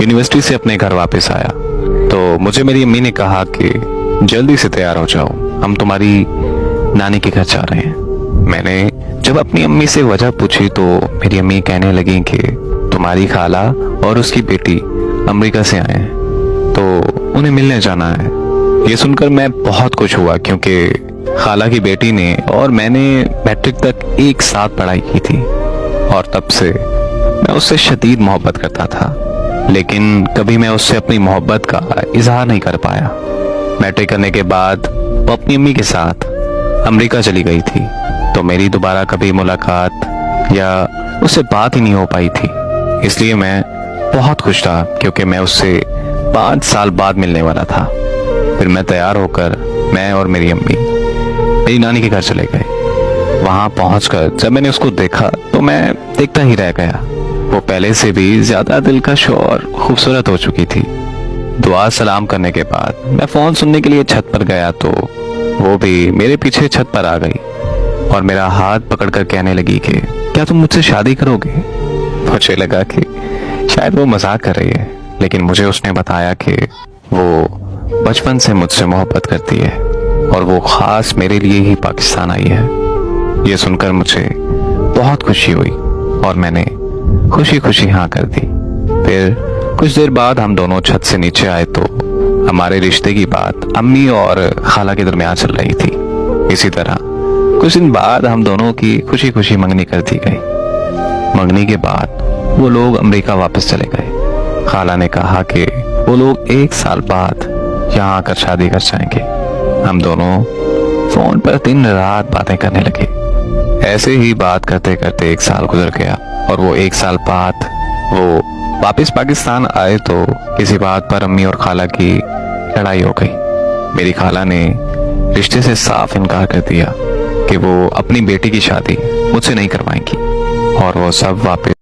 University से अपने घर वापस आया तो मुझे मेरी अम्मी ने कहा कि जल्दी से तैयार हो जाओ, हम तुम्हारी नानी के घर जा रहे हैं। मैंने जब अपनी अम्मी से वजह पूछी तो मेरी अम्मी कहने लगी कि तुम्हारी खाला और उसकी बेटी अमेरिका से आए हैं तो उन्हें मिलने जाना है। ये सुनकर मैं बहुत खुश हुआ क्योंकि खाला की बेटी ने और मैंने मैट्रिक तक एक साथ पढ़ाई की थी और तब से मैं उससे शदीद मोहब्बत करता था, लेकिन कभी मैं उससे अपनी मोहब्बत का इजहार नहीं कर पाया। मैट्रिक करने के बाद वो अपनी अम्मी के साथ अमेरिका चली गई थी तो मेरी दोबारा कभी मुलाकात या उससे बात ही नहीं हो पाई थी। इसलिए मैं बहुत खुश था क्योंकि मैं उससे 5 साल बाद मिलने वाला था। फिर मैं तैयार होकर मैं और मेरी अम्मी मेरी नानी के घर चले गए। वहां पहुंचकर जब मैंने उसको देखा तो मैं देखता ही रह गया। वो पहले से भी ज्यादा दिलकश और खूबसूरत हो चुकी थी। दुआ सलाम करने के बाद मैं फोन सुनने के लिए छत पर गया तो वो भी मेरे पीछे छत पर आ गई और मेरा हाथ पकड़कर कहने लगी कि क्या तुम मुझसे शादी करोगे। मुझे लगा कि शायद वो मजाक कर रही है, लेकिन मुझे उसने बताया कि वो बचपन से मुझसे मोहब्बत करती है और वो खास मेरे लिए ही पाकिस्तान आई है। ये सुनकर मुझे बहुत खुशी हुई और मैंने खुशी खुशी हाँ कर दी। फिर कुछ देर बाद हम दोनों छत से नीचे आए तो हमारे रिश्ते की बात अम्मी और खाला के दरमियान चल रही थी। इसी तरह कुछ दिन बाद हम दोनों की खुशी खुशी मंगनी कर दी गई। मंगनी के बाद वो लोग अमेरिका वापस चले गए। खाला ने कहा कि वो लोग 1 साल बाद यहाँ आकर शादी कर जाएंगे। हम दोनों फोन पर दिन रात बातें करने लगे। ऐसे ही बात करते करते 1 साल गुजर गया और वो 1 साल बाद वो वापस पाकिस्तान आए तो किसी बात पर अम्मी और खाला की लड़ाई हो गई। मेरी खाला ने रिश्ते से साफ इनकार कर दिया कि वो अपनी बेटी की शादी मुझसे नहीं करवाएंगी और वो सब वापस